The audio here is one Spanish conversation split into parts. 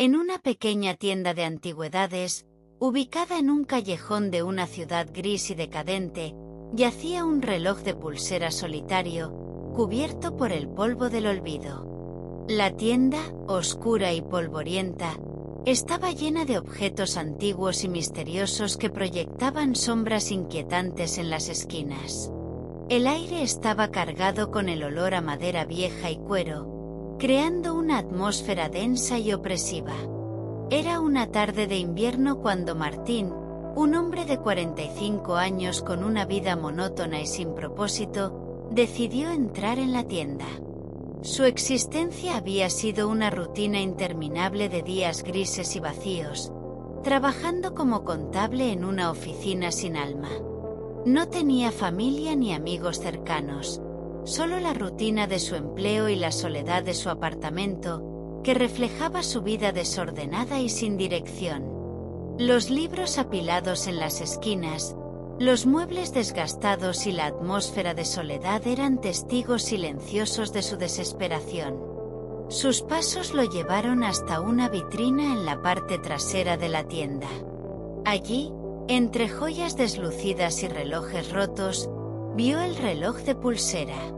En una pequeña tienda de antigüedades, ubicada en un callejón de una ciudad gris y decadente, yacía un reloj de pulsera solitario, cubierto por el polvo del olvido. La tienda, oscura y polvorienta, estaba llena de objetos antiguos y misteriosos que proyectaban sombras inquietantes en las esquinas. El aire estaba cargado con el olor a madera vieja y cuero, creando una atmósfera densa y opresiva. Era una tarde de invierno cuando Martín, un hombre de 45 años con una vida monótona y sin propósito, decidió entrar en la tienda. Su existencia había sido una rutina interminable de días grises y vacíos, trabajando como contable en una oficina sin alma. No tenía familia ni amigos cercanos, solo la rutina de su empleo y la soledad de su apartamento, que reflejaba su vida desordenada y sin dirección. Los libros apilados en las esquinas, los muebles desgastados y la atmósfera de soledad eran testigos silenciosos de su desesperación. Sus pasos lo llevaron hasta una vitrina en la parte trasera de la tienda. Allí, entre joyas deslucidas y relojes rotos, vio el reloj de pulsera.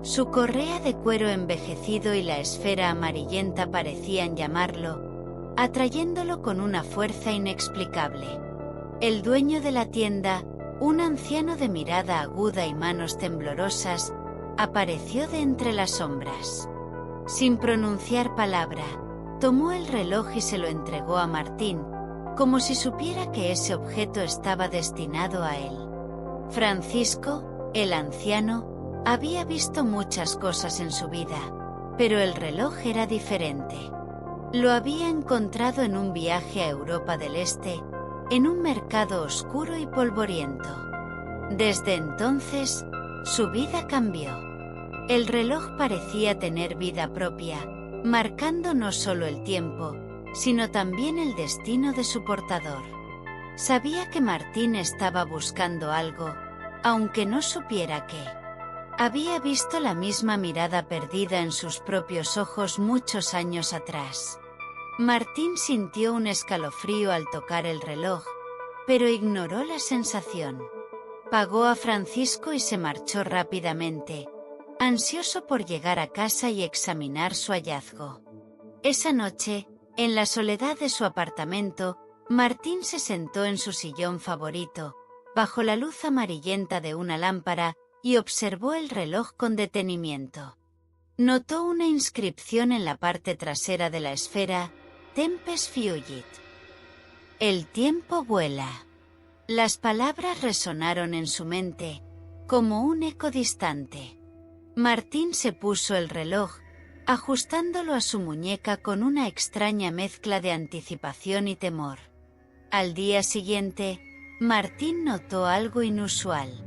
Su correa de cuero envejecido y la esfera amarillenta parecían llamarlo, atrayéndolo con una fuerza inexplicable. El dueño de la tienda, un anciano de mirada aguda y manos temblorosas, apareció de entre las sombras. Sin pronunciar palabra, tomó el reloj y se lo entregó a Martín, como si supiera que ese objeto estaba destinado a él. Francisco, el anciano, había visto muchas cosas en su vida, pero el reloj era diferente. Lo había encontrado en un viaje a Europa del Este, en un mercado oscuro y polvoriento. Desde entonces, su vida cambió. El reloj parecía tener vida propia, marcando no solo el tiempo, sino también el destino de su portador. Sabía que Martín estaba buscando algo, aunque no supiera qué. Había visto la misma mirada perdida en sus propios ojos muchos años atrás. Martín sintió un escalofrío al tocar el reloj, pero ignoró la sensación. Pagó a Francisco y se marchó rápidamente, ansioso por llegar a casa y examinar su hallazgo. Esa noche, en la soledad de su apartamento, Martín se sentó en su sillón favorito, bajo la luz amarillenta de una lámpara, y observó el reloj con detenimiento. Notó una inscripción en la parte trasera de la esfera, Tempes fugit. El tiempo vuela. Las palabras resonaron en su mente, como un eco distante. Martín se puso el reloj, ajustándolo a su muñeca con una extraña mezcla de anticipación y temor. Al día siguiente, Martín notó algo inusual.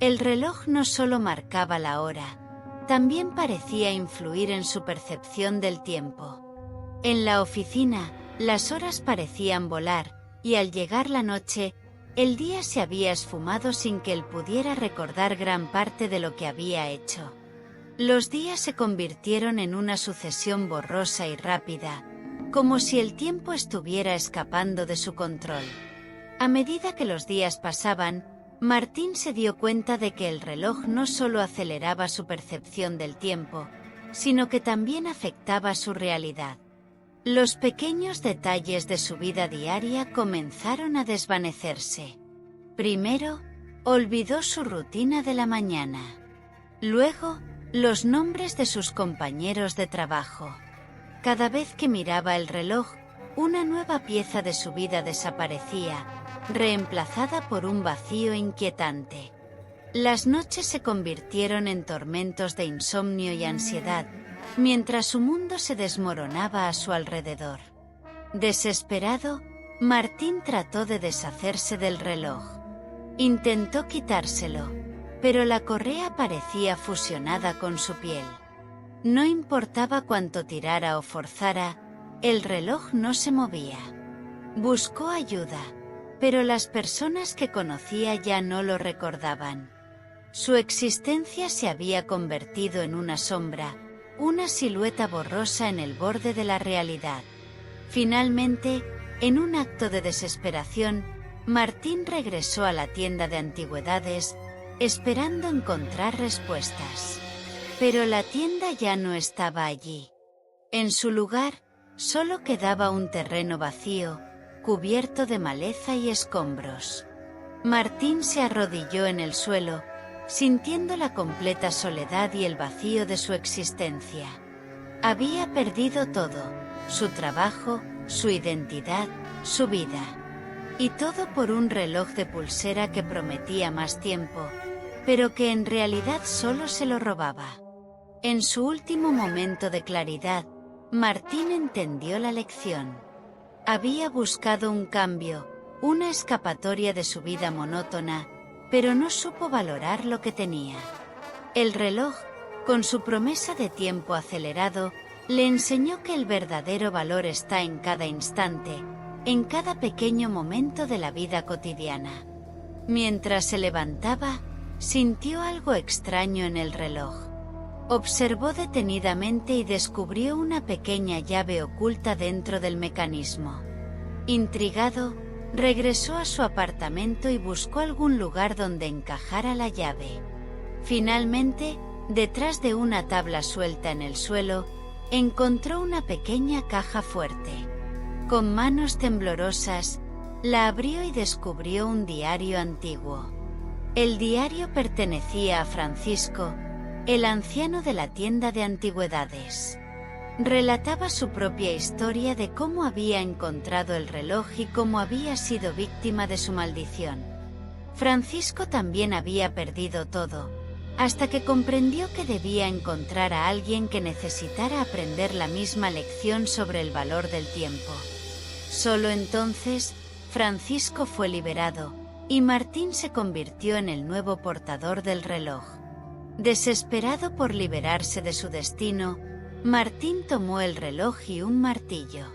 El reloj no solo marcaba la hora, también parecía influir en su percepción del tiempo. En la oficina, las horas parecían volar, y al llegar la noche, el día se había esfumado sin que él pudiera recordar gran parte de lo que había hecho. Los días se convirtieron en una sucesión borrosa y rápida, como si el tiempo estuviera escapando de su control. A medida que los días pasaban, Martín se dio cuenta de que el reloj no solo aceleraba su percepción del tiempo, sino que también afectaba su realidad. Los pequeños detalles de su vida diaria comenzaron a desvanecerse. Primero, olvidó su rutina de la mañana. Luego, los nombres de sus compañeros de trabajo. Cada vez que miraba el reloj, una nueva pieza de su vida desaparecía, reemplazada por un vacío inquietante. Las noches se convirtieron en tormentos de insomnio y ansiedad, mientras su mundo se desmoronaba a su alrededor. Desesperado, Martín trató de deshacerse del reloj. Intentó quitárselo, pero la correa parecía fusionada con su piel. No importaba cuánto tirara o forzara, el reloj no se movía. Buscó ayuda, pero las personas que conocía ya no lo recordaban. Su existencia se había convertido en una sombra, una silueta borrosa en el borde de la realidad. Finalmente, en un acto de desesperación, Martín regresó a la tienda de antigüedades, esperando encontrar respuestas. Pero la tienda ya no estaba allí. En su lugar, solo quedaba un terreno vacío, cubierto de maleza y escombros. Martín se arrodilló en el suelo, sintiendo la completa soledad y el vacío de su existencia. Había perdido todo: su trabajo, su identidad, su vida. Y todo por un reloj de pulsera que prometía más tiempo, pero que en realidad solo se lo robaba. En su último momento de claridad, Martín entendió la lección. Había buscado un cambio, una escapatoria de su vida monótona, pero no supo valorar lo que tenía. El reloj, con su promesa de tiempo acelerado, le enseñó que el verdadero valor está en cada instante, en cada pequeño momento de la vida cotidiana. Mientras se levantaba, sintió algo extraño en el reloj. Observó detenidamente y descubrió una pequeña llave oculta dentro del mecanismo. Intrigado, regresó a su apartamento y buscó algún lugar donde encajara la llave. Finalmente, detrás de una tabla suelta en el suelo, encontró una pequeña caja fuerte. Con manos temblorosas, la abrió y descubrió un diario antiguo. El diario pertenecía a Francisco, el anciano de la tienda de antigüedades. Relataba su propia historia de cómo había encontrado el reloj y cómo había sido víctima de su maldición. Francisco también había perdido todo, hasta que comprendió que debía encontrar a alguien que necesitara aprender la misma lección sobre el valor del tiempo. Solo entonces, Francisco fue liberado, y Martín se convirtió en el nuevo portador del reloj. Desesperado por liberarse de su destino, Martín tomó el reloj y un martillo.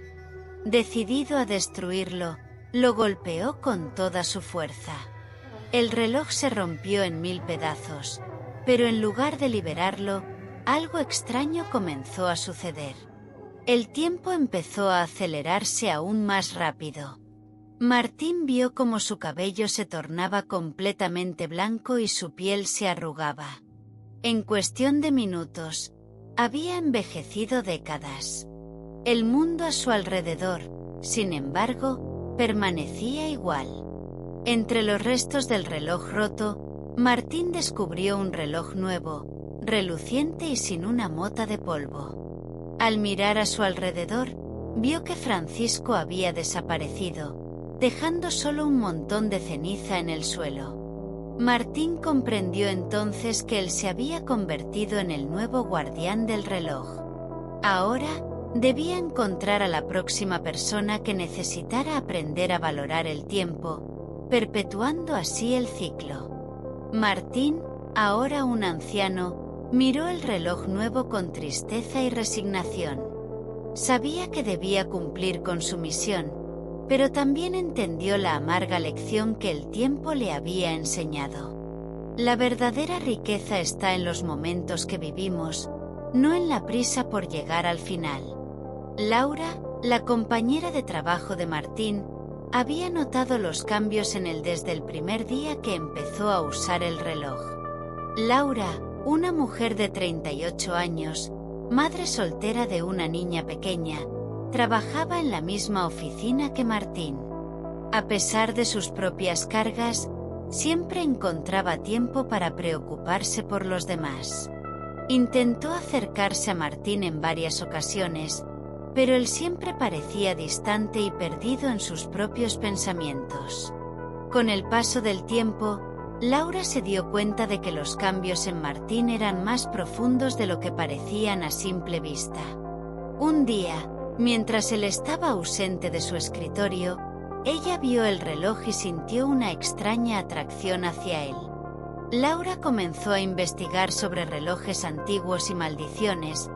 Decidido a destruirlo, lo golpeó con toda su fuerza. El reloj se rompió en 1000 pedazos, pero en lugar de liberarlo, algo extraño comenzó a suceder. El tiempo empezó a acelerarse aún más rápido. Martín vio cómo su cabello se tornaba completamente blanco y su piel se arrugaba. En cuestión de minutos, había envejecido décadas. El mundo a su alrededor, sin embargo, permanecía igual. Entre los restos del reloj roto, Martín descubrió un reloj nuevo, reluciente y sin una mota de polvo. Al mirar a su alrededor, vio que Francisco había desaparecido, dejando solo un montón de ceniza en el suelo. Martín comprendió entonces que él se había convertido en el nuevo guardián del reloj. Ahora, debía encontrar a la próxima persona que necesitara aprender a valorar el tiempo, perpetuando así el ciclo. Martín, ahora un anciano, miró el reloj nuevo con tristeza y resignación. Sabía que debía cumplir con su misión, pero también entendió la amarga lección que el tiempo le había enseñado. La verdadera riqueza está en los momentos que vivimos, no en la prisa por llegar al final. Laura, la compañera de trabajo de Martín, había notado los cambios en él desde el primer día que empezó a usar el reloj. Laura, una mujer de 38 años, madre soltera de una niña pequeña, trabajaba en la misma oficina que Martín. A pesar de sus propias cargas, siempre encontraba tiempo para preocuparse por los demás. Intentó acercarse a Martín en varias ocasiones, pero él siempre parecía distante y perdido en sus propios pensamientos. Con el paso del tiempo, Laura se dio cuenta de que los cambios en Martín eran más profundos de lo que parecían a simple vista. Un día, mientras él estaba ausente de su escritorio, ella vio el reloj y sintió una extraña atracción hacia él. Laura comenzó a investigar sobre relojes antiguos y maldiciones,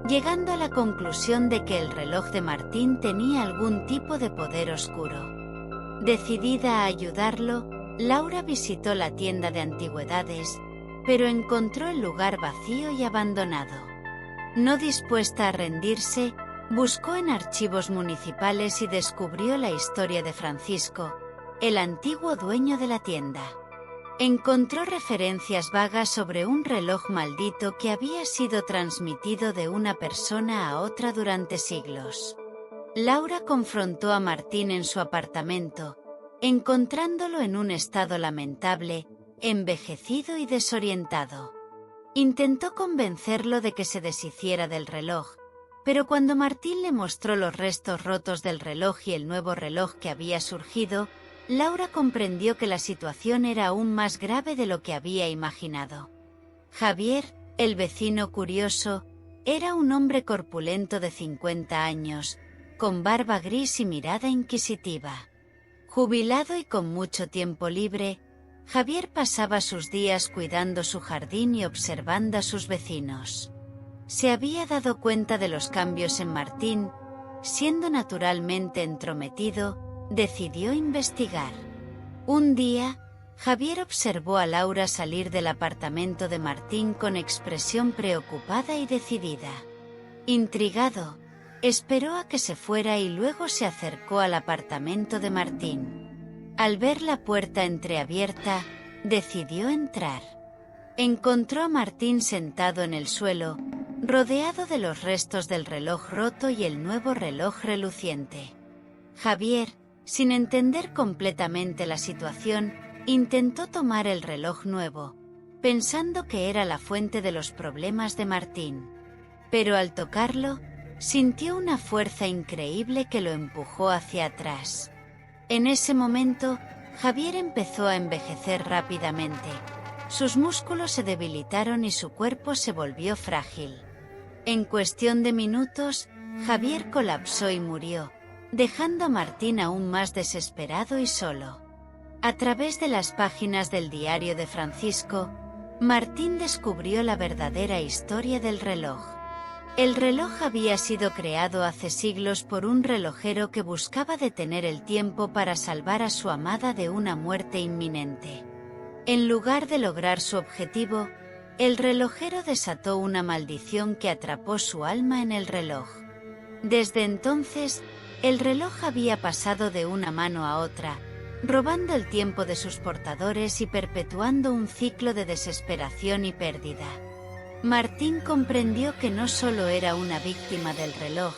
llegando a la conclusión de que el reloj de Martín tenía algún tipo de poder oscuro. Decidida a ayudarlo, Laura visitó la tienda de antigüedades, pero encontró el lugar vacío y abandonado. No dispuesta a rendirse, Buscó en archivos municipales y descubrió la historia de Francisco, el antiguo dueño de la tienda. Encontró referencias vagas sobre un reloj maldito que había sido transmitido de una persona a otra durante siglos. Laura confrontó a Martín en su apartamento, encontrándolo en un estado lamentable, envejecido y desorientado. Intentó convencerlo de que se deshiciera del reloj, pero cuando Martín le mostró los restos rotos del reloj y el nuevo reloj que había surgido, Laura comprendió que la situación era aún más grave de lo que había imaginado. Javier, el vecino curioso, era un hombre corpulento de 50 años, con barba gris y mirada inquisitiva. Jubilado y con mucho tiempo libre, Javier pasaba sus días cuidando su jardín y observando a sus vecinos. Se había dado cuenta de los cambios en Martín, siendo naturalmente entrometido, decidió investigar. Un día, Javier observó a Laura salir del apartamento de Martín con expresión preocupada y decidida. Intrigado, esperó a que se fuera y luego se acercó al apartamento de Martín. Al ver la puerta entreabierta, decidió entrar. Encontró a Martín sentado en el suelo, rodeado de los restos del reloj roto y el nuevo reloj reluciente. Javier, sin entender completamente la situación, intentó tomar el reloj nuevo, pensando que era la fuente de los problemas de Martín. Pero al tocarlo, sintió una fuerza increíble que lo empujó hacia atrás. En ese momento, Javier empezó a envejecer rápidamente. Sus músculos se debilitaron y su cuerpo se volvió frágil. En cuestión de minutos, Javier colapsó y murió, dejando a Martín aún más desesperado y solo. A través de las páginas del diario de Francisco, Martín descubrió la verdadera historia del reloj. El reloj había sido creado hace siglos por un relojero que buscaba detener el tiempo para salvar a su amada de una muerte inminente. En lugar de lograr su objetivo, el relojero desató una maldición que atrapó su alma en el reloj. Desde entonces, el reloj había pasado de una mano a otra, robando el tiempo de sus portadores y perpetuando un ciclo de desesperación y pérdida. Martín comprendió que no solo era una víctima del reloj,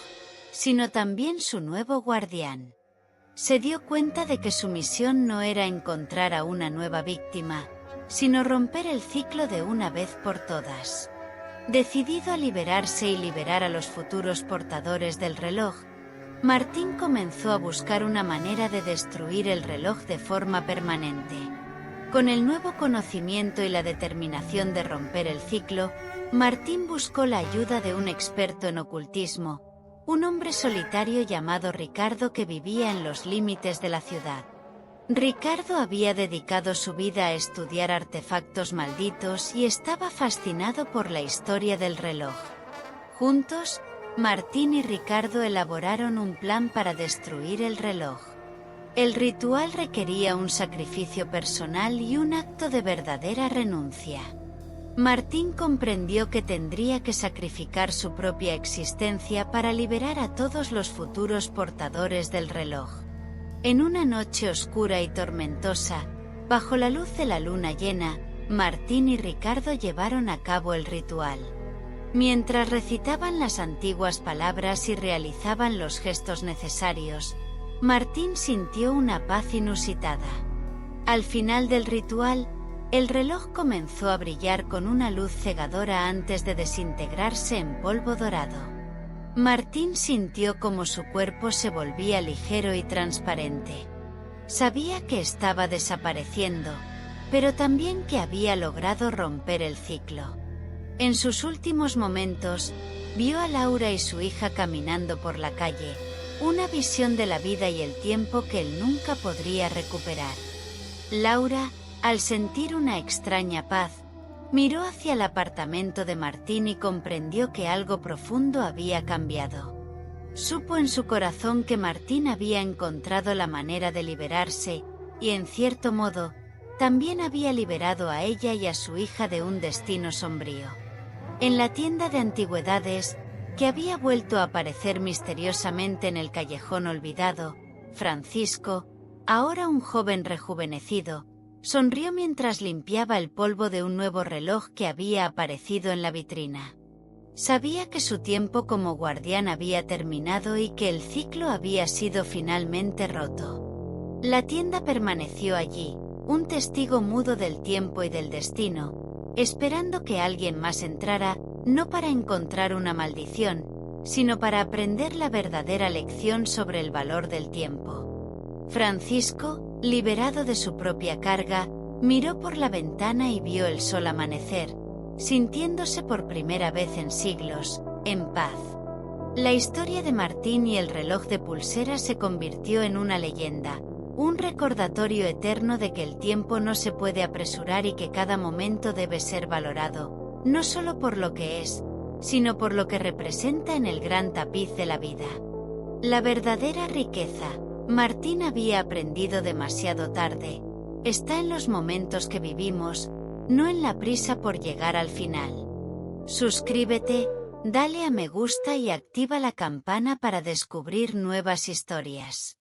sino también su nuevo guardián. Se dio cuenta de que su misión no era encontrar a una nueva víctima, sino romper el ciclo de una vez por todas. Decidido a liberarse y liberar a los futuros portadores del reloj, Martín comenzó a buscar una manera de destruir el reloj de forma permanente. Con el nuevo conocimiento y la determinación de romper el ciclo, Martín buscó la ayuda de un experto en ocultismo, un hombre solitario llamado Ricardo que vivía en los límites de la ciudad. Ricardo había dedicado su vida a estudiar artefactos malditos y estaba fascinado por la historia del reloj. Juntos, Martín y Ricardo elaboraron un plan para destruir el reloj. El ritual requería un sacrificio personal y un acto de verdadera renuncia. Martín comprendió que tendría que sacrificar su propia existencia para liberar a todos los futuros portadores del reloj. En una noche oscura y tormentosa, bajo la luz de la luna llena, Martín y Ricardo llevaron a cabo el ritual. Mientras recitaban las antiguas palabras y realizaban los gestos necesarios, Martín sintió una paz inusitada. Al final del ritual, el reloj comenzó a brillar con una luz cegadora antes de desintegrarse en polvo dorado. Martín sintió como su cuerpo se volvía ligero y transparente. Sabía que estaba desapareciendo, pero también que había logrado romper el ciclo. En sus últimos momentos, vio a Laura y su hija caminando por la calle, una visión de la vida y el tiempo que él nunca podría recuperar. Laura, al sentir una extraña paz, miró hacia el apartamento de Martín y comprendió que algo profundo había cambiado. Supo en su corazón que Martín había encontrado la manera de liberarse, y en cierto modo, también había liberado a ella y a su hija de un destino sombrío. En la tienda de antigüedades, que había vuelto a aparecer misteriosamente en el callejón olvidado, Francisco, ahora un joven rejuvenecido, sonrió mientras limpiaba el polvo de un nuevo reloj que había aparecido en la vitrina. Sabía que su tiempo como guardián había terminado y que el ciclo había sido finalmente roto. La tienda permaneció allí, un testigo mudo del tiempo y del destino, esperando que alguien más entrara, no para encontrar una maldición, sino para aprender la verdadera lección sobre el valor del tiempo. Francisco, liberado de su propia carga, miró por la ventana y vio el sol amanecer, sintiéndose por primera vez en siglos, en paz. La historia de Martín y el reloj de pulsera se convirtió en una leyenda, un recordatorio eterno de que el tiempo no se puede apresurar y que cada momento debe ser valorado, no solo por lo que es, sino por lo que representa en el gran tapiz de la vida. La verdadera riqueza, Martín había aprendido demasiado tarde, está en los momentos que vivimos, no en la prisa por llegar al final. Suscríbete, dale a me gusta y activa la campana para descubrir nuevas historias.